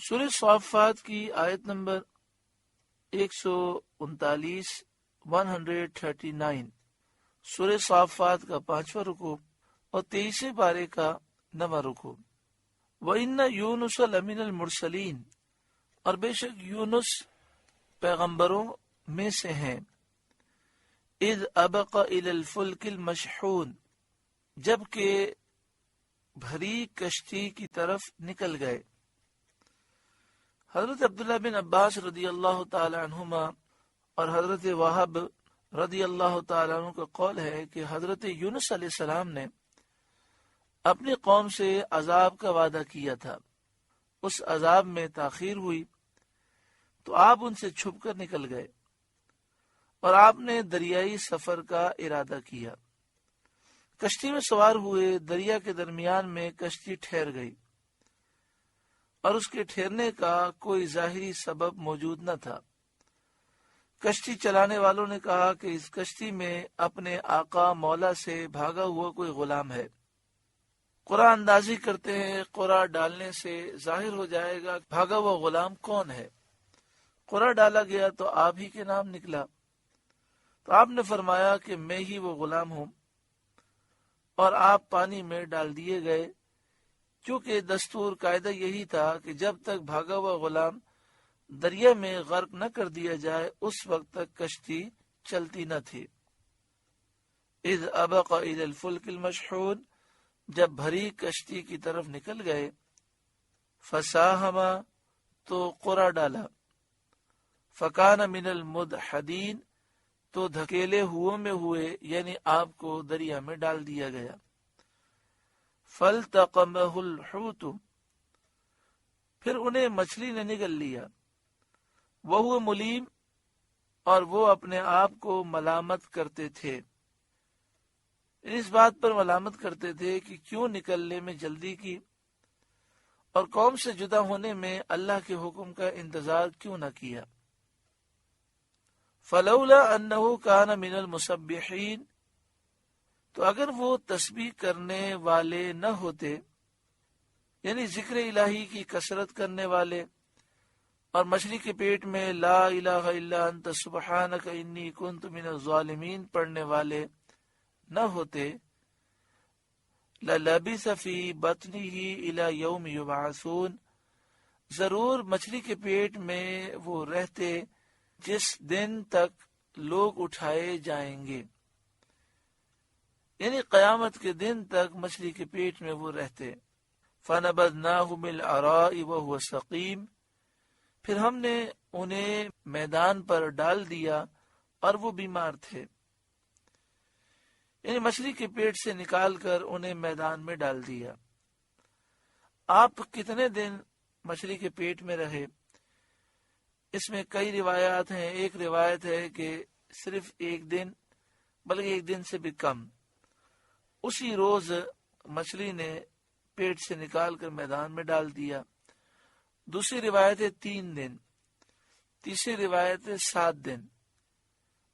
سورہ صافات کی آیت نمبر 139 139، سورہ صافات کا 5واں رکوع اور 23 پارے کا 9واں رکوع۔ وَإِنَّ يُونُسَ لَمِنَ الْمُرْسَلِينَ، اور بے شک یونس پیغمبروں میں سے ہیں۔ اِذْ أَبَقَ إِلَى الْفُلْكِ الْمَشْحُونِ، جبکہ بھری کشتی کی طرف نکل گئے۔ حضرت عبداللہ بن عباس رضی اللہ تعالی عنہما اور حضرت وہب رضی اللہ تعالی عنہ کا قول ہے کہ حضرت یونس علیہ السلام نے اپنی قوم سے عذاب کا وعدہ کیا تھا، اس عذاب میں تاخیر ہوئی تو آپ ان سے چھپ کر نکل گئے اور آپ نے دریائی سفر کا ارادہ کیا۔ کشتی میں سوار ہوئے، دریا کے درمیان میں کشتی ٹھہر گئی اور اس کے ٹھہرنے کا کوئی ظاہری سبب موجود نہ تھا۔ کشتی چلانے والوں نے کہا کہ اس کشتی میں اپنے آقا مولا سے بھاگا ہوا کوئی غلام ہے۔ قرآن اندازی کرتے ہیں، قرآن ڈالنے سے ظاہر ہو جائے گا بھاگا ہوا غلام کون ہے۔ قرآن ڈالا گیا تو آپ ہی کے نام نکلا، تو آپ نے فرمایا کہ میں ہی وہ غلام ہوں، اور آپ پانی میں ڈال دیے گئے۔ چونکہ دستور قاعدہ یہی تھا کہ جب تک بھاگا ہوا غلام دریا میں غرق نہ کر دیا جائے اس وقت تک کشتی چلتی نہ تھی۔ اذ ابق الى الفلک المشحون، جب بھری کشتی کی طرف نکل گئے، فساہما، تو قرع ڈالا، فکان من المدحدین، تو دھکیلے میں ہوئے، یعنی آپ کو دریا میں ڈال دیا گیا۔ فَالْتَقَمَهُ الْحُوتُ، پھر انہیں مچھلی نے نگل لیا۔ وَهُوَ مُلِيمٌ، اور وہ اپنے آپ کو ملامت کرتے تھے، اس بات پر ملامت کرتے تھے کہ کیوں نکلنے میں جلدی کی اور قوم سے جدا ہونے میں اللہ کے حکم کا انتظار کیوں نہ کیا۔ فَلَوْلَا أَنَّهُ كَانَ مِنَ الْمُسَبِّحِينَ، تو اگر وہ تسبیح کرنے والے نہ ہوتے، یعنی ذکر الہی کی کثرت کرنے والے اور مچھلی کے پیٹ میں لا الہ الا انت سبحانک انی کنت من الظالمین پڑھنے والے نہ ہوتے، لَلَبِثَ فِي بَطْنِهِ إِلَى يَوْمِ يُبْعَثُونَ، ضرور مچھلی کے پیٹ میں وہ رہتے جس دن تک لوگ اٹھائے جائیں گے، یعنی قیامت کے دن تک مچھلی کے پیٹ میں وہ رہتے۔ فَنَبَذْنَاهُ بِالْعَرَاءِ وَهُوَ سَقِيمٌ، پھر ہم نے انہیں میدان پر ڈال دیا اور وہ بیمار تھے، یعنی مچھلی کے پیٹ سے نکال کر انہیں میدان میں ڈال دیا۔ آپ کتنے دن مچھلی کے پیٹ میں رہے؟ اس میں کئی روایات ہیں۔ ایک روایت ہے کہ صرف ایک دن، بلکہ ایک دن سے بھی کم۔ اسی روز مچھلی نے پیٹ سے نکال کر میدان میں ڈال دیا۔ دوسری روایت ہے 3 دن، تیسری روایت ہے 7 دن،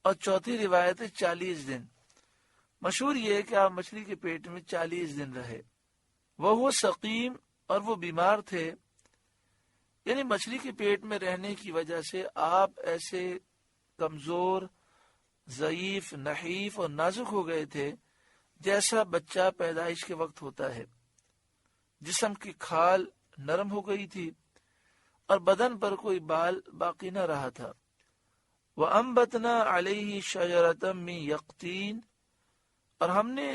اور چوتھی روایت ہے 40 دن۔ مشہور یہ ہے کہ آپ مچھلی کے پیٹ میں 40 دن رہے۔ وہ سقیم، اور وہ بیمار تھے، یعنی مچھلی کے پیٹ میں رہنے کی وجہ سے آپ ایسے کمزور، ضعیف، نحیف اور نازک ہو گئے تھے جیسا بچہ پیدائش کے وقت ہوتا ہے۔ جسم کی کھال نرم ہو گئی تھی اور بدن پر کوئی بال باقی نہ رہا تھا۔ وَأَنبَتْنَا عَلَيْهِ شَجَرَةً مِّن يَقْطِينٍ، اور ہم نے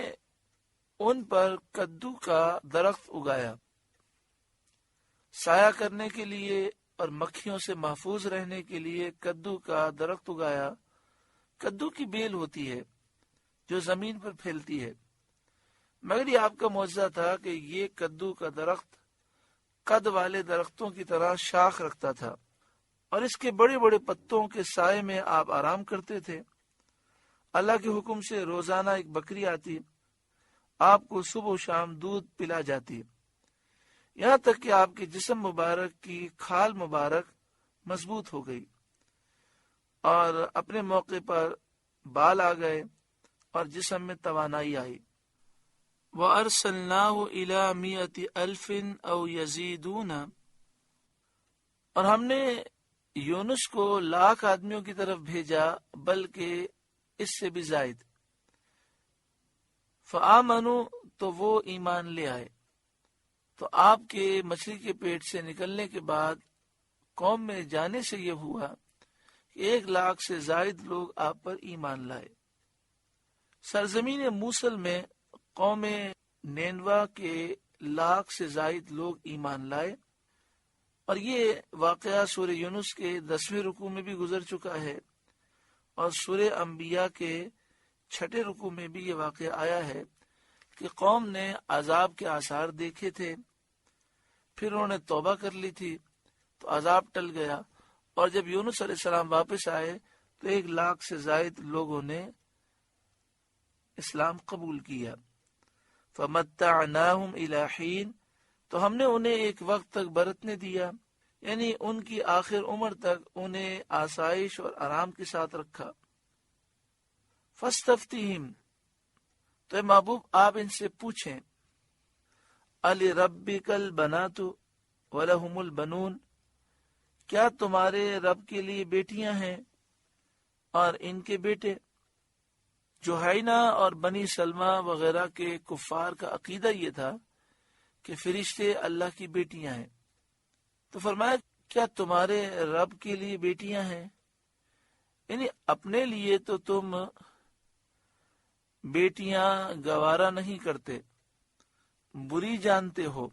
ان پر کدو کا درخت اگایا، سایہ کرنے کے لیے اور مکھیوں سے محفوظ رہنے کے لیے کدو کا درخت اگایا۔ کدو کی بیل ہوتی ہے جو زمین پر پھیلتی ہے، مگر یہ آپ کا معجزہ تھا کہ یہ کدو کا درخت قد والے درختوں کی طرح شاخ رکھتا تھا، اور اس کے بڑے بڑے پتوں کے سائے میں آپ آرام کرتے تھے۔ اللہ کے حکم سے روزانہ ایک بکری آتی، آپ کو صبح و شام دودھ پلا جاتی، یہاں تک کہ آپ کے جسم مبارک کی کھال مبارک مضبوط ہو گئی اور اپنے موقع پر بال آ گئے اور جسم میں توانائی آئی۔ وَأَرْسَلْنَاهُ إِلَى 100,000 أَوْ يَزِيدُونَ، اور ہم نے یونس کو 1,00,000 آدمیوں کی طرف بھیجا بلکہ اس سے بھی زائد. فآمنوا تو وہ ایمان لے آئے. تو آپ کے مچھلی کے پیٹ سے نکلنے کے بعد قوم میں جانے سے یہ ہوا کہ 1,00,000 سے زائد لوگ آپ پر ایمان لائے. سرزمین موصل میں قوم نینوا کے 1,00,000 سے زائد لوگ ایمان لائے، اور یہ واقعہ سورہ یونس کے 10ویں رکوع میں بھی گزر چکا ہے، اور سورہ انبیاء کے 6 رکوع میں بھی یہ واقعہ آیا ہے کہ قوم نے عذاب کے آثار دیکھے تھے، پھر انہوں نے توبہ کر لی تھی تو عذاب ٹل گیا، اور جب یونس علیہ السلام واپس آئے تو 1,00,000 سے زائد لوگوں نے اسلام قبول کیا. فَمَتَّعْنَاهُمْ إِلَى حِينٍ تو ہم نے انہیں ایک وقت تک برتنے دیا، یعنی ان کی آخر عمر تک انہیں آسائش اور آرام کے ساتھ رکھا. فَاسْتَفْتِهِمْ تو اے محبوب آپ ان سے پوچھیں، أَلِرَبِّكَ الْبَنَاتُ وَلَهُمُ الْبَنُونَ کیا تمہارے رب کے لیے بیٹیاں ہیں اور ان کے بیٹے؟ جوہینہ اور بنی سلمہ وغیرہ کے کفار کا عقیدہ یہ تھا کہ فرشتے اللہ کی بیٹیاں ہیں. تو فرمایا کیا تمہارے رب کے لیے بیٹیاں ہیں؟ یعنی اپنے لیے تو تم بیٹیاں گوارا نہیں کرتے، بری جانتے ہو،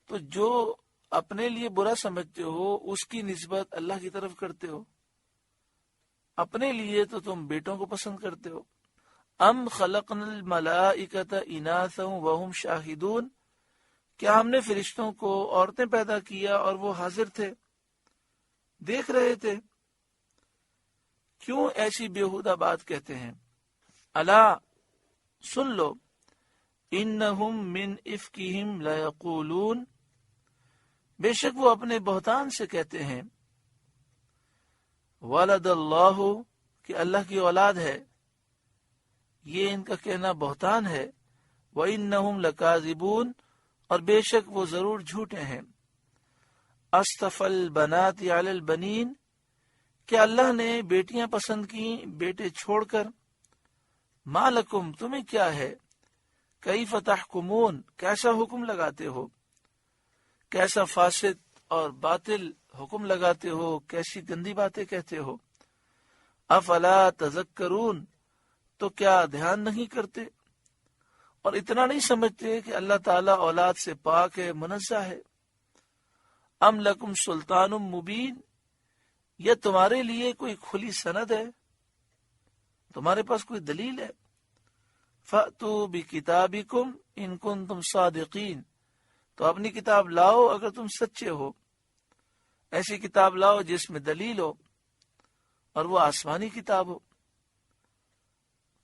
تو جو اپنے لیے برا سمجھتے ہو اس کی نسبت اللہ کی طرف کرتے ہو. اپنے لیے تو تم بیٹوں کو پسند کرتے ہو. ام خلقنا الملائکۃ اناثا وهم شاہدون کیا ہم نے فرشتوں کو عورتیں پیدا کیا اور وہ حاضر تھے، دیکھ رہے تھے؟ کیوں ایسی بیہودہ بات کہتے ہیں؟ الا سن لو، انہم من افکہم لیقولون بے شک وہ اپنے بہتان سے کہتے ہیں، ولد اللہ کہ اللہ کی اولاد ہے، یہ ان کا کہنا بہتان ہے. وَإِنَّهُمْ لَكَاذِبُونَ اور بے شک وہ ضرور جھوٹے ہیں. اصطفى البنات علی البنین کہ اللہ نے بیٹیاں پسند کی بیٹے چھوڑ کر. ما لکم تمہیں کیا ہے، کیف تحکمون کیسا حکم لگاتے ہو، کیسا فاسد اور باطل حکم لگاتے ہو، کیسی گندی باتیں کہتے ہو. افلا تذکرون تو کیا دھیان نہیں کرتے اور اتنا نہیں سمجھتے کہ اللہ تعالیٰ اولاد سے پاک ہے، منزہ ہے. ام لکم سلطان مبین یہ تمہارے لیے کوئی کھلی سند ہے، تمہارے پاس کوئی دلیل ہے. فأتوا بکتابکم ان کنتم صادقین تو اپنی کتاب لاؤ اگر تم سچے ہو، ایسی کتاب لاؤ جس میں دلیل ہو اور وہ آسمانی کتاب ہو،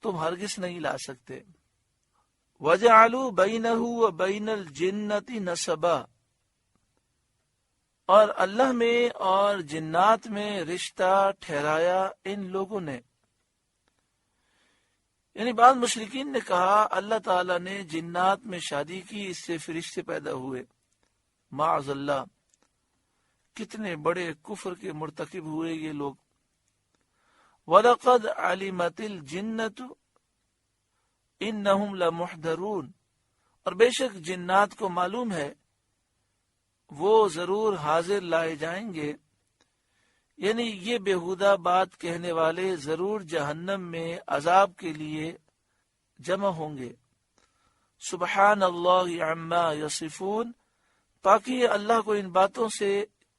تم ہرگز نہیں لا سکتے. وَجَعَلُوا بَيْنَهُ وَبَيْنَ الْجِنَّةِ نَسَبًا اور اللہ میں اور جنات میں رشتہ ٹھہرایا ان لوگوں نے. یعنی بعض مشرکین نے کہا اللہ تعالیٰ نے جنات میں شادی کی، اس سے فرشتے پیدا ہوئے. معاذ اللہ، کتنے بڑے کفر کے مرتکب ہوئے یہ لوگ. وَلَقَدْ عَلِمَتِ الْجِنَّةُ إِنَّهُمْ لَمُحْضَرُونَ اور بے شک جنات کو معلوم ہے وہ ضرور حاضر لائے جائیں گے. یعنی یہ بیہودہ بات کہنے والے ضرور جہنم میں عذاب کے لیے جمع ہوں گے. سبحان اللہ عما یصفون پاکی ہے اللہ کو ان باتوں سے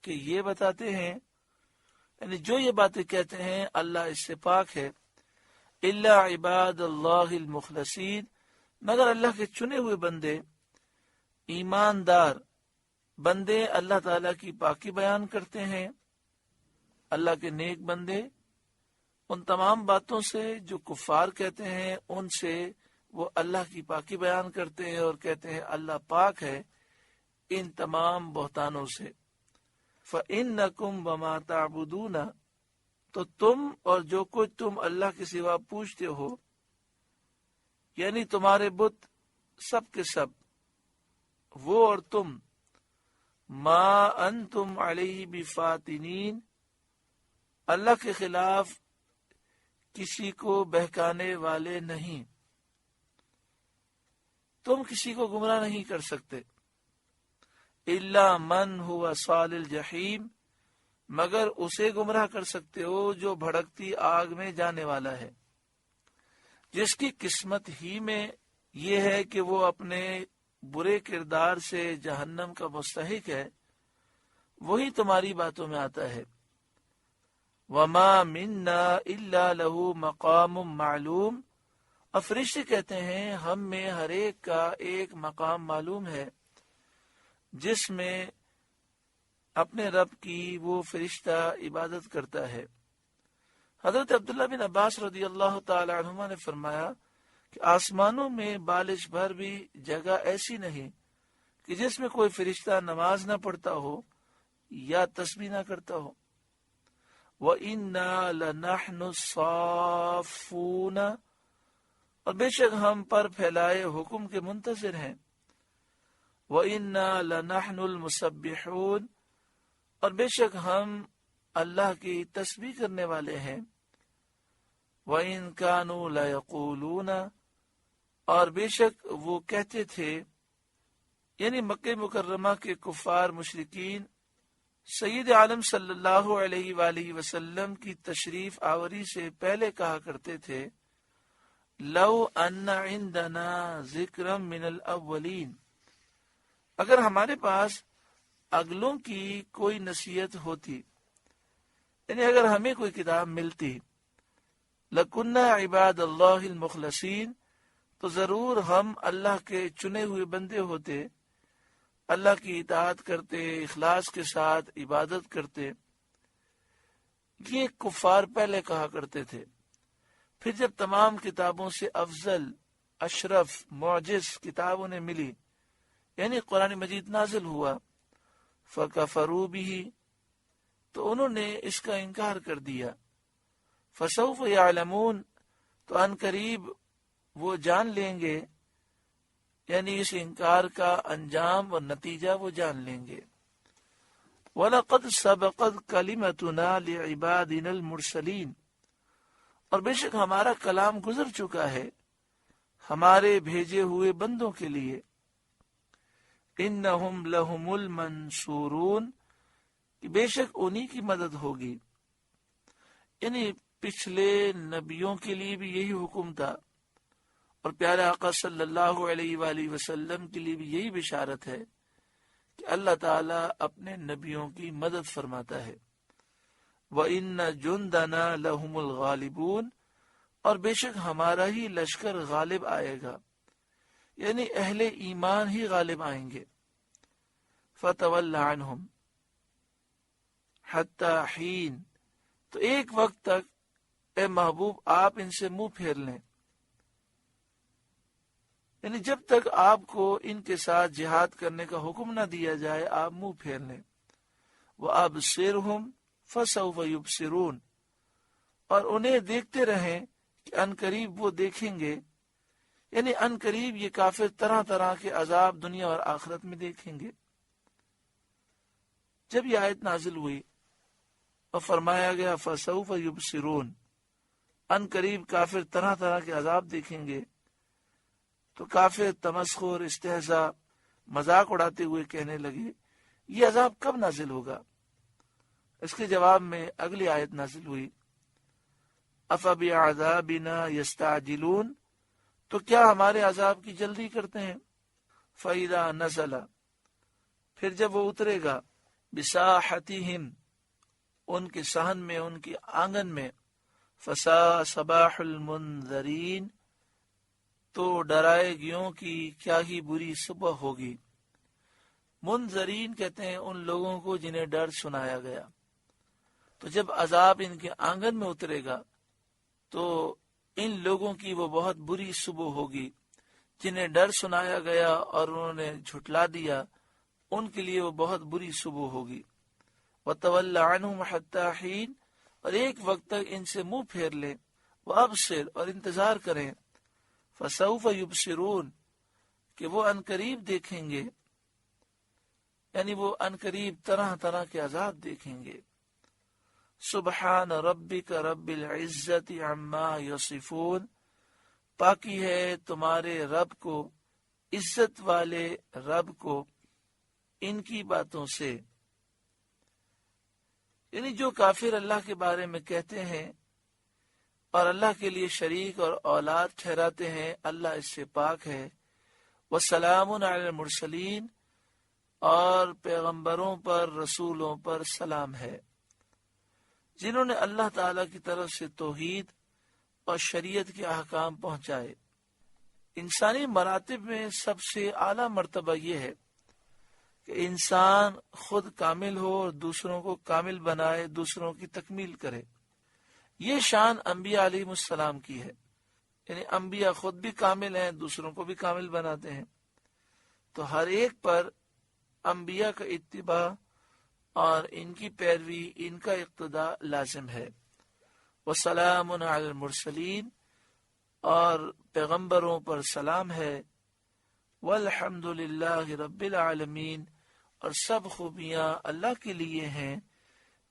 کہ یہ بتاتے ہیں، یعنی جو یہ باتیں کہتے ہیں اللہ اس سے پاک ہے. الا عباد اللہ المخلصین مگر اللہ کے چنے ہوئے بندے، ایماندار بندے اللہ تعالیٰ کی پاکی بیان کرتے ہیں. اللہ کے نیک بندے ان تمام باتوں سے جو کفار کہتے ہیں ان سے وہ اللہ کی پاکی بیان کرتے ہیں اور کہتے ہیں اللہ پاک ہے ان تمام بہتانوں سے. فَإِنَّكُمْ وَمَا تَعْبُدُونَ تو تم اور جو کچھ تم اللہ کے سوا پوچھتے ہو، یعنی تمہارے بت سب کے سب، وہ اور تم، ما انتم علیہ بفاتنین، اللہ کے خلاف کسی کو بہکانے والے نہیں، تم کسی کو گمراہ نہیں کر سکتے۔ الا من هو صال الجحیم، مگر اسے گمراہ کر سکتے ہو جو بھڑکتی آگ میں جانے والا ہے، جس کی قسمت ہی میں یہ ہے کہ وہ اپنے برے کردار سے جہنم کا مستحق ہے، وہی تمہاری باتوں میں آتا ہے۔ وما منا الا له مقام معلوم، اور فرشتے کہتے ہیں ہم میں ہر ایک کا ایک مقام معلوم ہے جس میں اپنے رب کی وہ فرشتہ عبادت کرتا ہے۔ حضرت عبداللہ بن عباس رضی اللہ تعالی عنہما نے فرمایا کہ آسمانوں میں بالش بھر بھی جگہ ایسی نہیں کہ جس میں کوئی فرشتہ نماز نہ پڑھتا ہو یا تسبیح نہ کرتا ہو۔ وَإِنَّا لَنَحْنُ الصَّافُّونَ، اور بے شک ہم پر پھیلائے حکم کے منتظر ہیں۔ وَإِنَّا لَنَحْنُ الْمُسَبِّحُونَ، اور بے شک ہم اللہ کی تسبیح کرنے والے ہیں۔ وَإِن كَانُوا لَيَقُولُونَ، اور بے شک وہ کہتے تھے، یعنی مکہ مکرمہ کے کفار مشرکین سید عالم صلی اللہ علیہ وآلہ وسلم کی تشریف آوری سے پہلے کہا کرتے تھے، لو ان عندنا ذکرا من الاولین، اگر ہمارے پاس اگلوں کی کوئی نصیحت ہوتی، یعنی اگر ہمیں کوئی کتاب ملتی، لَكُنَّا عِبَادَ اللَّهِ الْمُخْلَصِينَ، تو ضرور ہم اللہ کے چنے ہوئے بندے ہوتے، اللہ کی اطاعت کرتے، اخلاص کے ساتھ عبادت کرتے۔ یہ کفار پہلے کہا کرتے تھے۔ پھر جب تمام کتابوں سے افضل، اشرف، معجز کتاب انہیں ملی، یعنی قرآن مجید نازل ہوا، فَكَفَرُوا بِهِ، تو انہوں نے اس کا انکار کر دیا۔ فَسَوْفَ يَعْلَمُونَ، تو ان قریب وہ جان لیں گے، یعنی اس انکار کا انجام اور نتیجہ وہ جان لیں گے۔ وَلَقَدْ سَبَقَتْ كَلِمَتُنَا لِعِبَادِنَا الْمُرْسَلِينَ، اور بے شک ہمارا کلام گزر چکا ہے ہمارے بھیجے ہوئے بندوں کے لیے۔ إِنَّهُمْ لَهُمُ الْمَنْصُورُونَ، کہ بے شک انہی کی مدد ہوگی، یعنی پچھلے نبیوں کے لیے بھی یہی حکم تھا، اور پیارے آقا صلی اللہ علیہ وآلہ وسلم کے لیے بھی یہی بشارت ہے کہ اللہ تعالیٰ اپنے نبیوں کی مدد فرماتا ہے۔ وَإِنَّ جُنْدَنَا لَهُمُ الْغَالِبُونَ، اور بے شک ہمارا ہی لشکر غالب آئے گا، یعنی اہل ایمان ہی غالب آئیں گے۔ فَتَوَلَّ عَنْهُمْ حَتَّى حِينٍ، تو ایک وقت تک اے محبوب آپ ان سے منہ پھیر لیں، یعنی جب تک آپ کو ان کے ساتھ جہاد کرنے کا حکم نہ دیا جائے آپ منہ پھیر لیں۔ وَأَبْصِرْهُمْ فَسَوْفَ يُبْصِرُونَ، اور انہیں دیکھتے رہیں کہ ان قریب وہ دیکھیں گے، یعنی ان قریب یہ کافر طرح طرح کے عذاب دنیا اور آخرت میں دیکھیں گے۔ جب یہ آیت نازل ہوئی اور فرمایا گیا فَسَوْفَ يُبْصِرُونَ، ان قریب کافر طرح طرح کے عذاب دیکھیں گے، تو کافر تمسخر، استہزاء، مذاق اڑاتے ہوئے کہنے لگے یہ عذاب کب نازل ہوگا؟ اس کے جواب میں اگلی آیت نازل ہوئی، أَفَبِعَذَابِنَا يَسْتَعْجِلُونَ، تو کیا ہمارے عذاب کی جلدی کرتے ہیں؟ فَإِذَا نَزَلَ، پھر جب وہ اترے گا، بِسَاحَتِهِمْ، ان کے صحن میں، ان کے آنگن میں، فَسَاءَ صَبَاحُ الْمُنذَرِينَ، تو ڈرائے گیوں کی کیا ہی بری صبح ہوگی۔ منذرین کہتے ہیں ان لوگوں کو جنہیں ڈر سنایا گیا۔ تو جب عذاب ان کے آنگن میں اترے گا تو ان لوگوں کی وہ بہت بری صبح ہوگی جنہیں ڈر سنایا گیا اور انہوں نے جھٹلا دیا، ان کے لیے وہ بہت بری صبح ہوگی۔ وَتَوَلَّ عَنْهُمْ حَتَّى حِينٍ، اور ایک وقت تک ان سے منہ پھیر لیں، وَأَبْصِرْ، اور انتظار کریں، فَسَوْفَ يُبْصِرُونَ، کہ وہ ان قریب دیکھیں گے۔ یعنی وہ عنقریب طرح طرح کے عذاب دیکھیں گے۔ سبحان ربک رب العزت عما یصفون، پاکی ہے تمہارے رب کو، عزت والے رب کو ان کی باتوں سے۔ یعنی جو کافر اللہ کے بارے میں کہتے ہیں اور اللہ کے لیے شریک اور اولاد ٹھہراتے ہیں، اللہ اس سے پاک ہے۔ وسلام علی المرسلین، اور پیغمبروں پر رسولوں پر سلام ہے جنہوں نے اللہ تعالی کی طرف سے توحید اور شریعت کے احکام پہنچائے۔ انسانی مراتب میں سب سے اعلیٰ مرتبہ یہ ہے کہ انسان خود کامل ہو اور دوسروں کو کامل بنائے، دوسروں کی تکمیل کرے۔ یہ شان انبیاء علیہ السلام کی ہے، یعنی انبیاء خود بھی کامل ہیں، دوسروں کو بھی کامل بناتے ہیں۔ تو ہر ایک پر انبیاء کا اتباع اور ان کی پیروی، ان کا اقتداء لازم ہے۔ وسلام علی المرسلین، اور پیغمبروں پر سلام ہے۔ والحمد للہ رب العالمین، اور سب خوبیاں اللہ کے لیے ہیں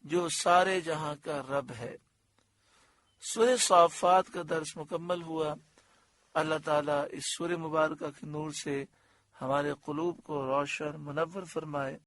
جو سارے جہاں کا رب ہے۔ سورہ صافات کا درس مکمل ہوا۔ اللہ تعالیٰ اس سورہ مبارکہ کے نور سے ہمارے قلوب کو روشن منور فرمائے۔